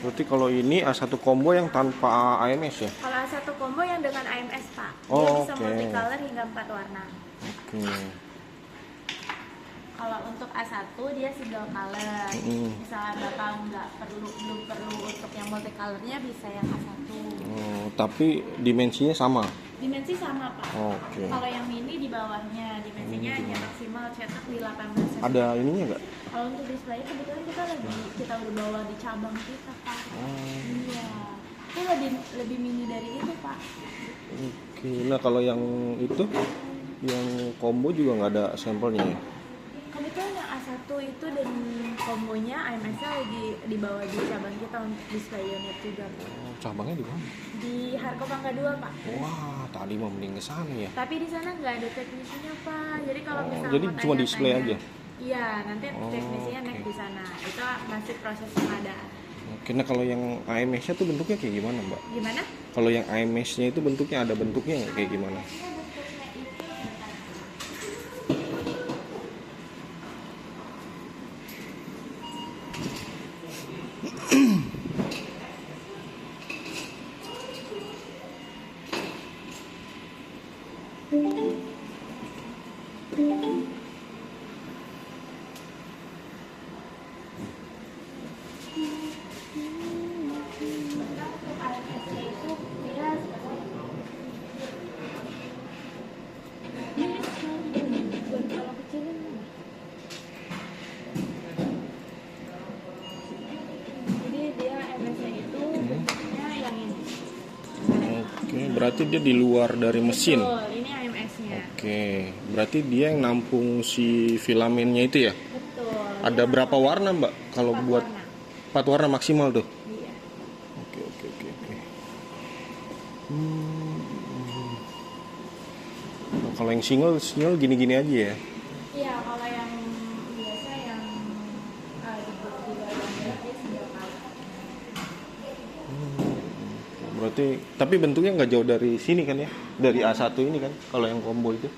Berarti kalau ini A1 combo yang tanpa AMS ya? Kalau A1 combo yang dengan AMS, Pak. Dia Oh, bisa oke. multicolor hingga 4 warna. Oke. Kalau untuk A1 dia single color. Misalnya Bapak belum perlu untuk yang multicolornya, bisa yang A1. Oh, tapi dimensinya sama. Dimensi sama, Pak. Oke. Kalau yang mini di bawahnya dimensinya hanya maksimal cetak di 18 cm. Ada ininya nggak? Kalau untuk display kebetulan kita udah bawa di cabang kita, Pak. Iya. Itu lebih mini dari itu, Pak. Oke. Nah kalau yang itu, yang combo juga nggak ada sampelnya ya? Kebetulan yang A1 itu dan kombonya AMS-nya lagi dibawa di cabang kita untuk display unit juga, Pak. Oh, cabangnya di mana? Di Harko Pangga 2, Pak. Wah, tadi mau mending ke sana ya. Tapi di sana nggak ada teknisinya, Pak. Jadi kalau misalnya jadi mau cuma tanya-tanya- display aja? Iya, nanti teknisinya oke. naik di sana. Itu masih proses pengadaan. Oke, nah kalau yang AMS-nya tuh bentuknya kayak gimana, Mbak? Gimana? Kalau yang AMS-nya itu bentuknya ada bentuknya nggak kayak gimana? Jadi dia MS-nya itu bentuknya yang ini. Oke, berarti dia di luar dari mesin. Betul, ini AMS-nya. Oke, berarti dia yang nampung si filamennya itu ya? Betul. Ada berapa warna, Mbak? Kalau Empat buat warna. 4 warna maksimal tuh? Iya. Oke. Nah, kalau yang single gini-gini aja ya? Iya, kalau yang biasa yang di luar bandara dia single color. Berarti, tapi bentuknya nggak jauh dari sini kan ya? Dari A1 ini kan, kalau yang combo itu?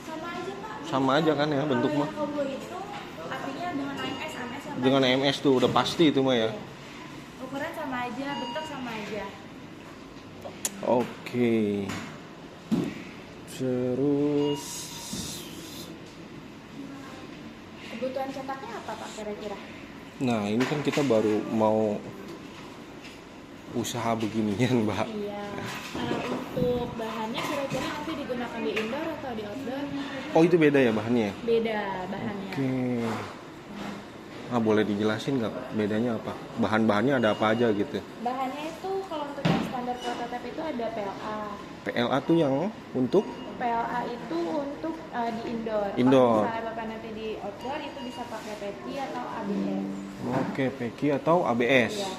Sama aja, Pak. Sama aja kan ya bentuk Kalau mah? yang combo itu artinya dengan AMS sama Dengan aja. AMS tuh udah pasti itu mah ya? Iya. Ukuran sama aja, bentuk sama aja. Oke. Terus Kebutuhan cetaknya apa, Pak, kira-kira? nah ini kan kita baru mau usaha beginian, Mbak. Iya. Untuk bahannya kira-kira nanti digunakan di indoor atau di outdoor? Oh itu beda ya bahannya? Beda bahannya. Oke. Nah boleh dijelasin nggak bedanya apa? Bahan-bahannya ada apa aja gitu? Bahannya itu kalau untuk yang standar prototipe itu ada PLA. PLA tuh yang untuk? PLA itu untuk di indoor. Indoor. Kalau misalnya Bapak nanti di outdoor itu bisa pakai PETI atau ABS. Oke, PQ atau ABS. Iya.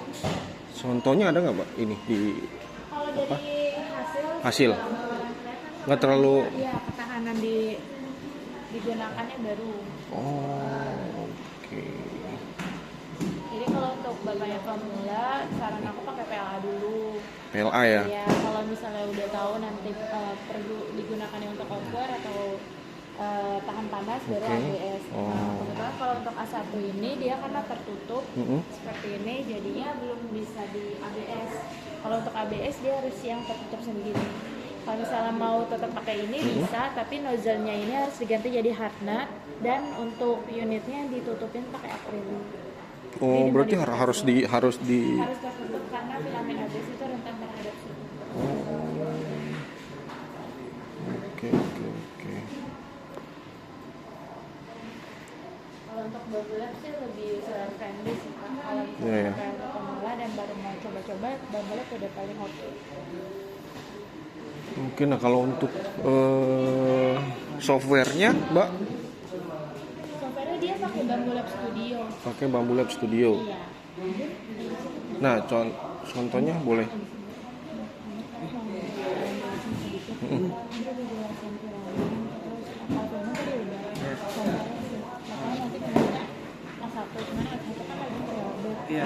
Contohnya ada nggak, Mbak? Ini di Kalau dari Hasil. kelihatan Nggak terlalu. Iya, ketahanan digunakannya baru. Oh, oke. Jadi kalau untuk Bapak yang pemula, saran aku pakai PLA dulu. PLA ya? Ya, kalau misalnya udah tahu nanti perlu digunakan untuk outdoor atau tahan panas baru Oke. ABS. Oh. Nah, kebetulan kalau untuk A1 ini dia karena tertutup seperti ini, jadinya belum bisa di ABS. Kalau untuk ABS dia harus yang tertutup sendiri. Kalau misalnya mau tetap pakai ini bisa, tapi nozzle-nya ini harus diganti jadi hard nut dan untuk unitnya ditutupin pakai acrylic. Oh, Jadi berarti dimodifikasi. harus di. Harus tertutup karena filamen ABS itu rentan terhadap suhu. Oke. Kalau untuk bambu sih lebih user friendly sih, Pak. Kalau Iya, ya. misalnya untuk pemula dan baru mau coba-coba, bambu udah paling oke. Mungkin nah kalau untuk softwarenya, Mbak, Software dia pakai Bambu Lab Studio. pakai Bambu Lab Studio. Iya. Nah, contohnya boleh. Iya.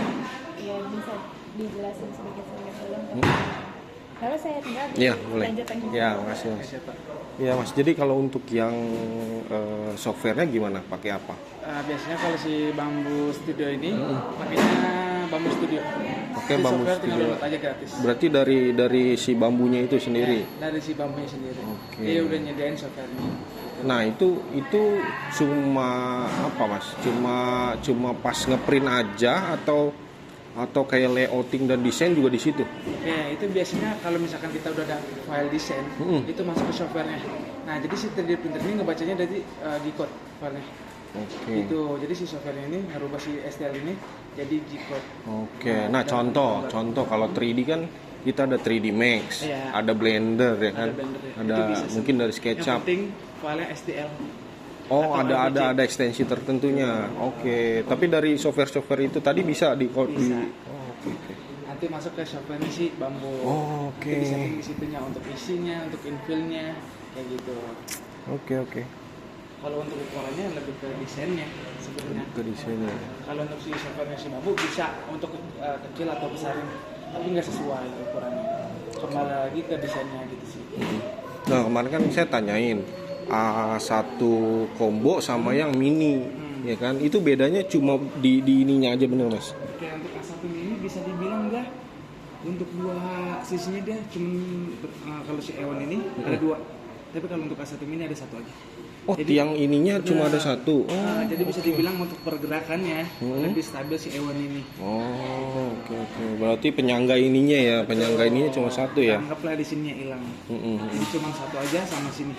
Iya, bisa dijelasin sedikit-sedikit dulu. Lalu saya tinggal Iya, boleh. lanjut lagi. Ya, makasih, Mas. Iya, Mas. Jadi kalau untuk yang softwarenya gimana? Pakai apa? Biasanya kalau si Bambu Studio ini pakainya Bambu Bambu Studio. Pakai Di Bambu software tinggal Studio. download aja gratis. Berarti dari si bambunya itu sendiri. Ya, dari si bambunya sendiri. Oke. Dia udah nyediain softwarenya. Nah itu cuma apa mas? Cuma pas ngeprint aja atau kayak layouting dan desain juga di situ? Ya, itu biasanya kalau misalkan kita udah ada file desain, itu masuk ke softwarenya. Nah, jadi si 3D printer ini ngebacanya dari G-code filenya. Oke. Gitu. Jadi si softwarenya ini ngerubah si STL ini jadi G-code. Oke. Nah contoh kalau 3D kan kita ada 3D Max, Iya. ada Blender ya kan, Ada Blender ya. ada Itu bisa sih. mungkin dari Yang SketchUp. penting filenya STL. Oh atau ada LBC. ada ekstensi tertentunya. Oke. Tapi dari software itu tadi bisa di. Bisa. Oh, oke. Nanti masuk ke softwarenya si Bambu. Oh, oke. Itu disetting di situnya untuk isinya, untuk infillnya, kayak gitu. Oke. Kalau untuk ukurannya lebih ke desainnya sebenarnya. Ke desainnya. Kalau untuk si softwarenya si Bambu bisa untuk kecil atau besarin, tapi nggak sesuai ukurannya. Kembali lagi ke desainnya gitu sih. Nah kemarin kan saya tanyain satu combo sama yang mini, ya kan? Itu bedanya cuma di ininya aja bener mas? Oke, untuk A1 ini bisa dibilang enggak. Untuk dua sisinya dia kalau si Ewan ini ada dua. Tapi kalau untuk A1 ini ada satu aja. Oh, tiang ininya cuma ada satu. Oh, jadi bisa dibilang untuk pergerakannya lebih stabil si Ewan ini. Oh, oke. Berarti penyangga ininya ya, penyangga ininya cuma satu ya? Anggaplah di sininya hilang. Ini cuma satu aja sama sini.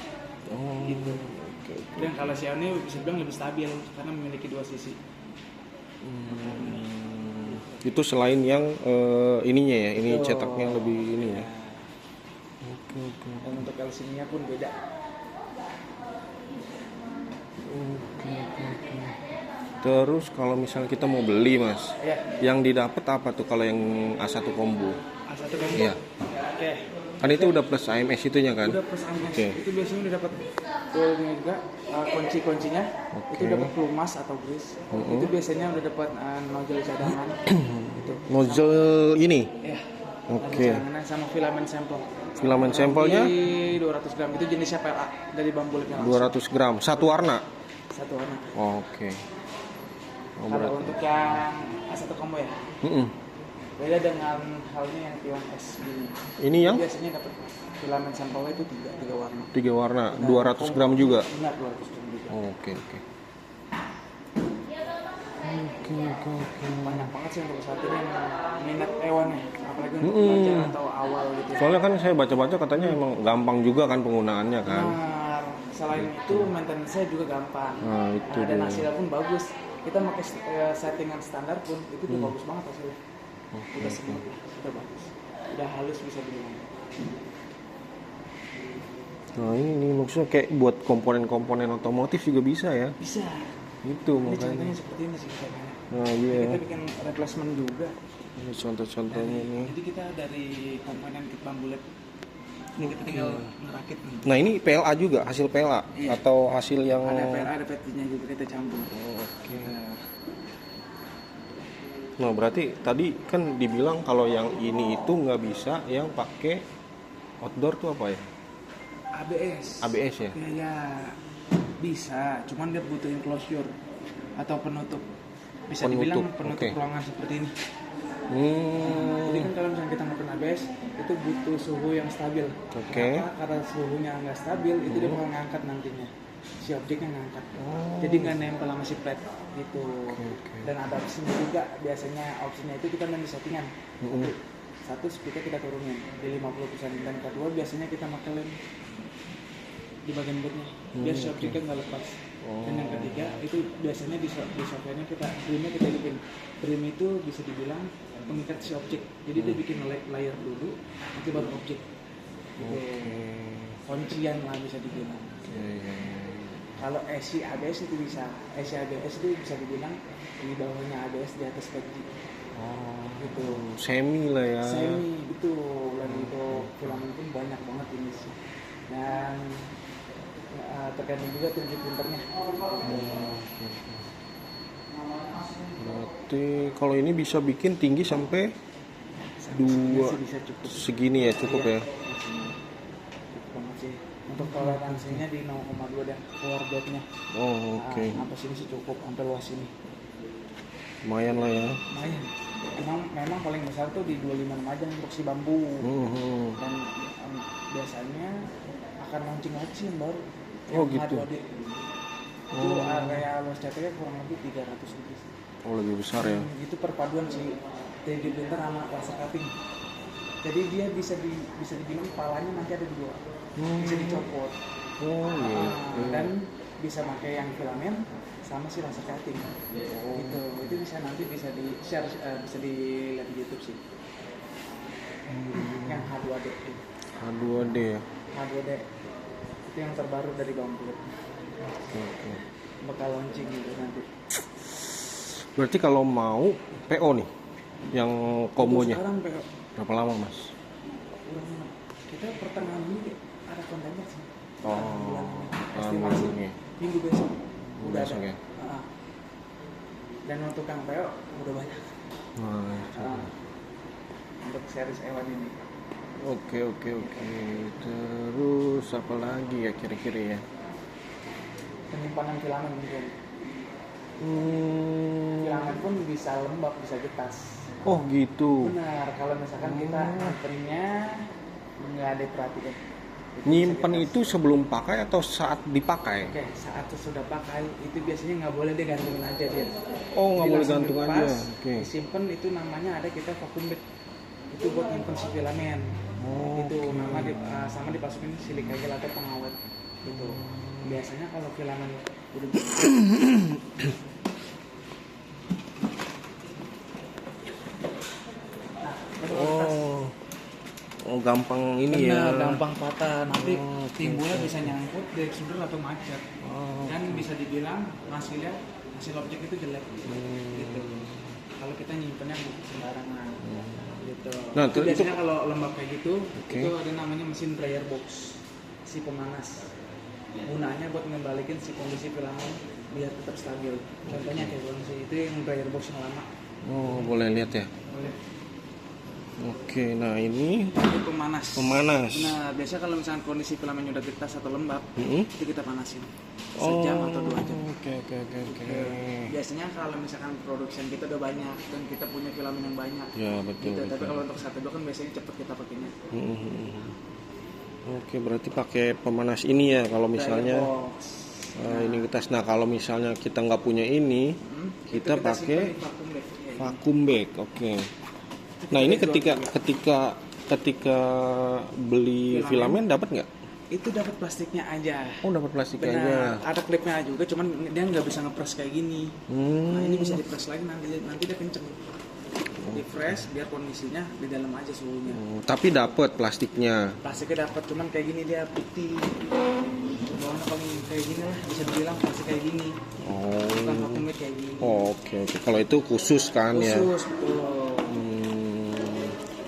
Oh, Gitu. oke. Dan kalau si Ewan ini bisa dibilang lebih stabil karena memiliki dua sisi. Itu selain yang ininya ya, ini Betul. cetaknya lebih ini ya. Oke. Dan untuk LCD-nya pun beda. Terus kalau misalnya kita mau beli mas, Ya, yang didapat apa tuh kalau yang A1 combo? A1 kan? Iya. Oke. Kan itu udah plus AMS itunya kan? Udah plus AMS. Oke. Itu biasanya udah dapat toolnya juga, kunci-kuncinya. Oke. Itu dapat pelumas atau grease. Itu biasanya udah dapat nozzle cadangan. Gitu. Nozzle ini? Ya. Oke. Cadangan sama filamen sampel. Filamen sampelnya Di 200 gram itu jenisnya PLA dari bambu lipnya. 200 gram, satu warna? Satu warna. Oke. Oh, Kalau berarti. untuk yang A1 combo ya, Mm-mm. beda dengan halnya yang Pion S gini. Ini yang Biasanya dapat filamen sampelnya itu tiga warna. 3 warna, 200 gram juga? Benar, 200 gram juga. Oke. Banyak banget sih untuk saat ini yang minat hewannya, apalagi untuk belajar atau awal gitu. Soalnya kan saya baca-baca katanya emang gampang juga kan penggunaannya kan? Nah, selain itu maintenance-nya juga gampang. Nah, itu Dan dia. hasilnya pun bagus. Kita pakai settingan standar pun itu udah bagus banget hasilnya. Udah smooth, udah bagus, udah halus bisa dibilang. Nah ini maksudnya kayak buat komponen-komponen otomotif juga bisa ya? Bisa. Itu Ini makanya. contohnya seperti ini sih caranya. Nah iya. Kita bikin replacement juga. Ini contoh-contohnya nih. Jadi kita dari komponen kit bambu lab. Ini kita tinggal ngerakit nih. Nah ini PLA juga, hasil PLA Iya. atau hasil yang Ada PLA, ada PT-nya juga kita campur. Oke. Nah berarti tadi kan dibilang kalau yang ini itu nggak bisa yang pakai outdoor tuh apa ya? ABS. ABS ya? Ya bisa, cuman dia butuh enclosure atau penutup. Bisa dibilang penutup oke. ruangan seperti ini. Jadi kan kalau misalnya kita ngelakuin ABS itu butuh suhu yang stabil. Oke. Karena suhunya nggak stabil itu dia bakal ngangkat nantinya. Si objeknya ngangkat. Jadi nggak nempel sama si plat gitu. Dan ada opsinya juga. Biasanya opsinya itu kita main di settingan. Satu speednya kita turunin di 50%, dan kedua biasanya kita pakai lem di bagian bootnya biar si objeknya nggak lepas. Dan yang ketiga itu biasanya di softwarenya kita brimnya kita bikin brim itu bisa dibilang pengikat si objek. Jadi dia bikin layer dulu nanti baru objek gitu. Kuncian lah bisa dibilang. Kalau ESI ABS itu bisa, ESI ABS itu bisa dibilang di bawahnya ABS di atas PG. Gitu. Semi lah ya. Semi betul. Dan untuk filamen pun banyak banget ini sih. Dan tergantung juga 3D printernya. Berarti kalau ini bisa bikin tinggi sampai Segini sih bisa cukup. segini ya cukup ya. Cukup banget sih. Untuk toleransinya di 0,2 dan keluar bednya. Oh oke. Sampai sini sih cukup, sampai luas ini. Lumayan lah ya. Lumayan. Emang paling besar tuh di 25 aja untuk si bambu. Dan biasanya akan launching lagi sih yang baru. Oh, Yang gitu. H2D. Itu area luas CT-nya kurang lebih 300 lebih. Oh, lebih besar ya. Itu perpaduan si 3D printer sama laser cutting. Jadi dia bisa dibilang palanya nanti ada dua. Bisa dicopot. Oh, gitu. Dan bisa pakai yang filament sama si laser cutting. Itu bisa nanti bisa di share, bisa dilihat di YouTube sih. Yang H2D. H2D ya. H2D itu yang terbaru dari bambu. Oke. Bakal launching gitu nanti. Berarti kalau mau PO nih yang kombonya Sekarang PO berapa lama mas? kita pertengahan ini ada kontennya sih. Oh, Bulan ini. bulan Estimasi ini. minggu besok Besok ada. ya? Dan untuk Kang PO udah banyak. Nah, Untuk series Ewan ini. Oke. Terus apa lagi ya kira-kira ya? Penyimpanan filament mungkin. Filament pun bisa lembab, bisa getas. Oh gitu. Benar, kalau misalkan kita antrinya nggak ada perhatian. Nyimpen itu sebelum pakai atau saat dipakai? Oke, saat sudah pakai itu biasanya nggak boleh digantungin aja dia. Oh, nggak Jadi boleh langsung gantung dilepas, aja. Oke. Disimpan itu namanya ada kita vacuum bag. Itu buat nyimpen si filamen. Oh, Itu nama sama dipasukin silika gel atau pengawet. Itu. Biasanya kalau filamen udah Oh, gampang ini ya. gampang patah. Nanti oke, timbulnya bisa nyangkut dari sumber atau macet. Dan bisa dibilang hasil objek itu jelek. Gitu. Kalau kita nyimpennya sembarangan. Gitu. Nah, Itu itu- biasanya kalau lembab kayak gitu, Oke. itu ada namanya mesin dryer box, si pemanas. Gunanya buat ngembalikin si kondisi filamen biar tetap stabil. Contohnya kayak kondisi itu yang dryer box yang lama. Oh, boleh lihat ya. Boleh. Oke, nah ini Itu pemanas. pemanas. Nah, biasa kalau misalnya kondisi filamennya udah getas atau lembab, itu kita panasin sejam atau 2 jam. Oke. Biasanya kalau misalkan production kita udah banyak dan kita punya filamen yang banyak, Ya, betul. gitu. Tapi betul. kalau untuk satu dua kan biasanya cepet kita pakainya. Oke, berarti pakai pemanas ini ya kalau misalnya Dryer box. ini getas. Nah, kalau misalnya kita nggak punya ini, Itu kita pakai simpan di vacuum bag. Ya, vacuum bag. Oke. Nah, ini ketika beli filamen dapat nggak? itu dapat plastiknya aja. Oh, dapat plastik Benar, aja. ada klipnya juga, cuman dia nggak bisa ngepres kayak gini. Nah, ini bisa dipres lagi nanti dia kenceng. Di press biar kondisinya di dalam aja suhunya. Tapi dapat plastiknya. Plastiknya dapat, cuman kayak gini dia putih. Bawahnya paling kayak gini lah, bisa dibilang plastik kayak gini. Bukan vacuum bag kayak gini. Oke. Kalau itu khusus kan ya. Khusus, betul.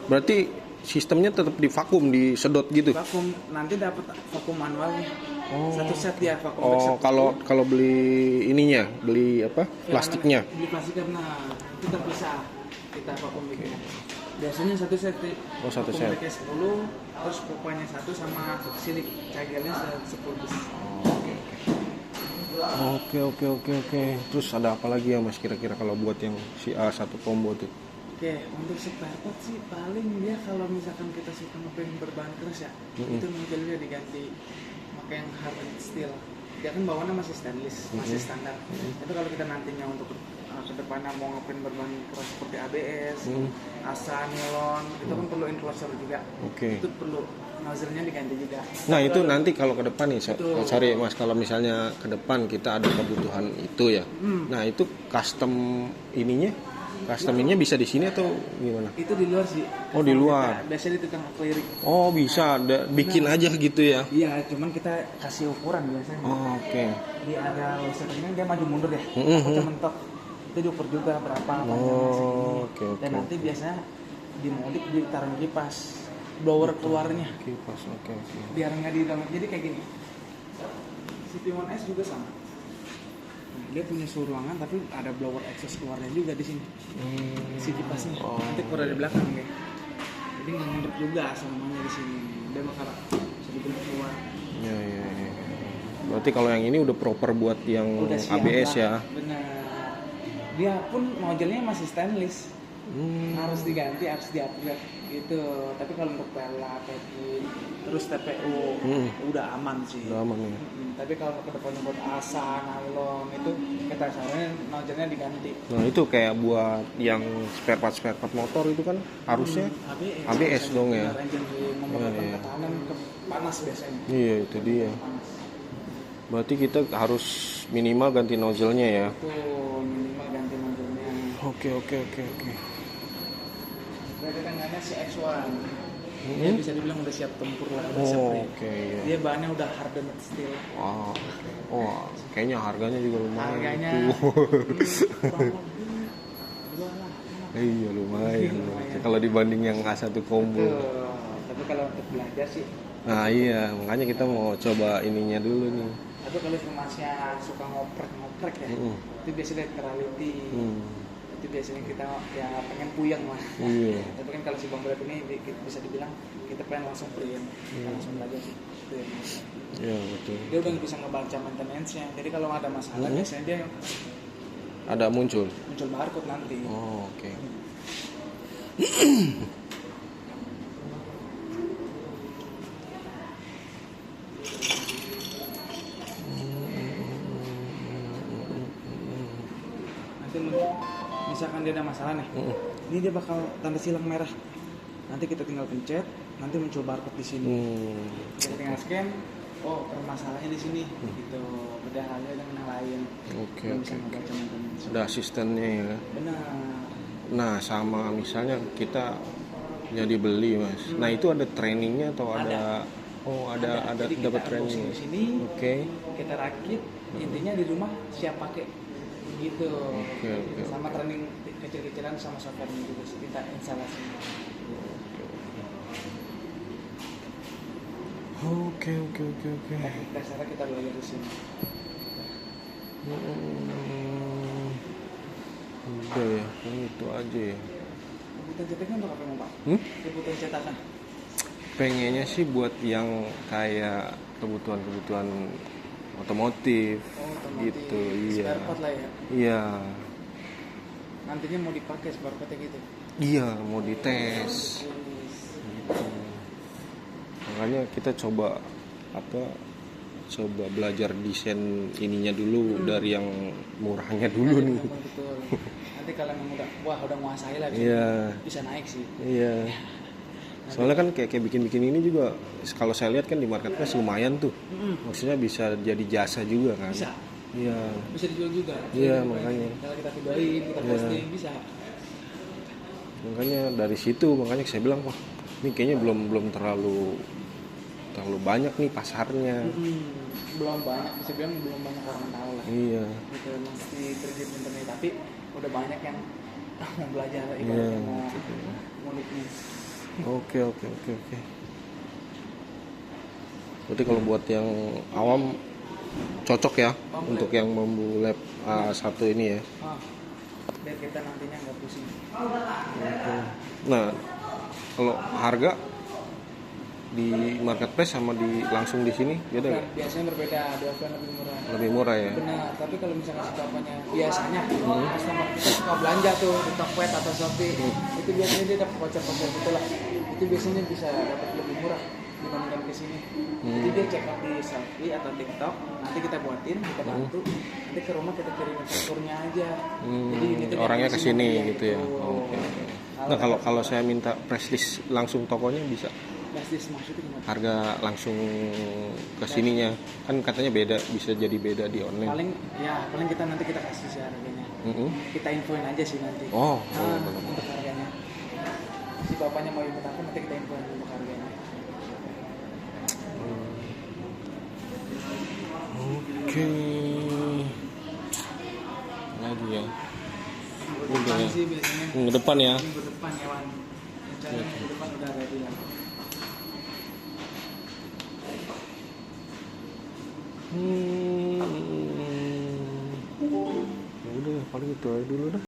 Berarti sistemnya tetap di vakum, disedot gitu. Vakum nanti dapat vakum manualnya. Satu set ya vakum bag Oh, satu. kalau beli ininya, beli apa? Plastiknya. Beli plastiknya, nah itu terpisah kita vakum bagnya. Biasanya satu set. Oh, satu vakum set. bagnya 10, terus pupanya 1 sama silik cagelnya 10 piece. Oke. Terus ada apa lagi ya Mas kira-kira kalau buat yang si A1 combo tuh? Oke, untuk spare part sih paling dia kalau misalkan kita suka ngeprint berbahan keras ya, itu modelnya diganti pakai yang hard steel. Dia kan bawaannya masih stainless, masih standar. Tapi kalau kita nantinya untuk kedepannya mau ngeprint berbahan keras seperti ABS, ASA, nilon, itu kan perlu enclosure juga. Oke. Itu perlu nozzle-nya diganti juga. Nah, itu nanti kalau ke depan nih, Betul. sorry Mas, kalau misalnya ke depan kita ada kebutuhan itu ya. Nah, itu custom ininya bisa di sini atau gimana? Itu di luar sih. Oh, di luar. Biasanya di tukang acrylic. Oh, bisa bikin aja gitu ya. Iya, cuman kita kasih ukuran biasanya. Oh, oke. Di area lasernya dia maju mundur ya. Mhm. Takutnya mentok. Itu diukur juga berapa panjangnya segini. Oke. Dan nanti biasanya dimodif ditaruh di kipas blower keluarnya Kipas, oke. biar nggak di dalam. Jadi kayak gini. Si P1S juga sama. Nah, dia punya suhu ruangan tapi ada blower exhaust keluarnya juga di sini. Si kipasnya. Nanti keluar dari belakang ya. Jadi nggak ngendep juga selamanya di sini. Dia bakal bisa dibentuk keluar. Ya. Berarti kalau yang ini udah proper buat yang Udah siap ABS lah. ya. Benar. Dia pun modelnya masih stainless. harus diganti, harus diupgrade gitu. Tapi kalau untuk pela, packing, terus TPU udah aman sih. Udah aman ya. Tapi kalau ke depannya buat asa, nylon itu kita saranin nozzle-nya diganti. Nah itu kayak buat yang spare part motor itu kan harusnya ABS dong ya. Biar engine memperlukan ketahanan ke panas biasanya. Iya itu dia. Panas. Berarti kita harus minimal ganti nozzle-nya ya. Tuh minimal ganti nozzle-nya. Oke. Rekan-rekannya si X1 dia bisa dibilang udah siap tempur lah, udah siap nih. Iya. Dia bahannya udah hardened steel. Oh, kayaknya harganya juga lumayan. Harganya Iya lumayan. Kalau dibanding yang A1 combo. Betul. Tapi kalau untuk belajar sih. Nah iya, makanya kita mau coba ininya dulu nih. Tapi kalau masnya suka ngoprek ya, itu biasanya teraliti. Itu biasanya kita ya pengen puyeng lah. Iya. Tapi kan kalau si Bang Berat ini bisa dibilang kita pengen langsung print, langsung belajar sih. Itu ya. Iya betul. Dia udah bisa ngebaca maintenance-nya. Jadi kalau ada masalah biasanya dia ada muncul barcode nanti. Oh, oke. Nanti misalkan dia ada masalah nih, ini dia bakal tanda silang merah. Nanti kita tinggal pencet, nanti muncul barcode di sini. Kita tinggal scan, oh permasalahannya di sini, gitu. Beda halnya dengan yang lain. Oke. Bisa ngebaca maintenance. Ada asistennya ya. Benar. Nah, sama misalnya kita jadi beli, Mas. Nah, itu ada trainingnya atau ada? Oh, ada Jadi dapat kita training. unboxing di sini, Oke. kita rakit, intinya di rumah siap pakai gitu. Oke. Sama training kecil-kecilan sama software-nya juga sih, kita instalasi. Oke. Teknik dasarnya kita belajar di sini. Udah ya, itu aja ya. Kebutuhan cetakan untuk apa mau Pak? Kebutuhan cetakan. Pengennya sih buat yang kayak kebutuhan otomotif, gitu. Iya. Spare part lah ya. Iya. Nantinya mau dipakai spare part gitu. Iya, mau dites. Gitu. Makanya kita coba belajar desain ininya dulu dari yang murahnya dulu nih. Betul. Nanti kalau memang udah menguasai lah bisa naik sih. Iya. Soalnya kan kayak bikin ini juga kalau saya lihat kan di marketplace lumayan tuh. Maksudnya bisa jadi jasa juga kan. Bisa. Iya. Bisa dijual juga. Iya, makanya. Kalau kita videoin, kita posting bisa. Makanya dari situ saya bilang wah, ini kayaknya belum terlalu banyak nih pasarnya. Belum banyak, bisa bilang belum banyak orang tahu lah. Iya. Gitu masih terjadi internet, tapi udah banyak yang mau belajar Iya. mau nguliknya. Oke. Berarti kalau buat yang awam cocok ya untuk yang Bambu Lab A1 ini ya. Biar kita nantinya nggak pusing. Oke. Nah, kalau harga di marketplace sama langsung di sini beda nggak? Biasanya berbeda, di offline lebih murah. Lebih murah ya. Benar, tapi kalau misalnya si apanya biasanya customer kita suka belanja tuh di Tokped atau Shopee, itu biasanya dia dapat voucher gitu lah. Itu biasanya bisa dapat lebih murah dibandingkan ke sini. Jadi dia check out di Shopee atau TikTok, nanti kita buatin, kita bantu, nanti ke rumah kita kirim fakturnya aja. Jadi unitnya orangnya ke sini gitu ya. Gitu. Oke. Nah, kalau saya minta press list langsung tokonya bisa. Plastis maksudnya gimana? Harga langsung ke sininya kan katanya beda, bisa jadi beda di online. Paling kita nanti kita kasih sih harganya. Kita infoin aja sih nanti. Benar. Untuk harganya. Si bapaknya mau input apa nanti kita infoin untuk harganya. Oke. Lagi ya. Udah ya. Sih biasanya. Minggu depan ya. Minggu depan ya Wan. Rencana minggu depan udah ready ya. Udah paling itu aja dulu dah.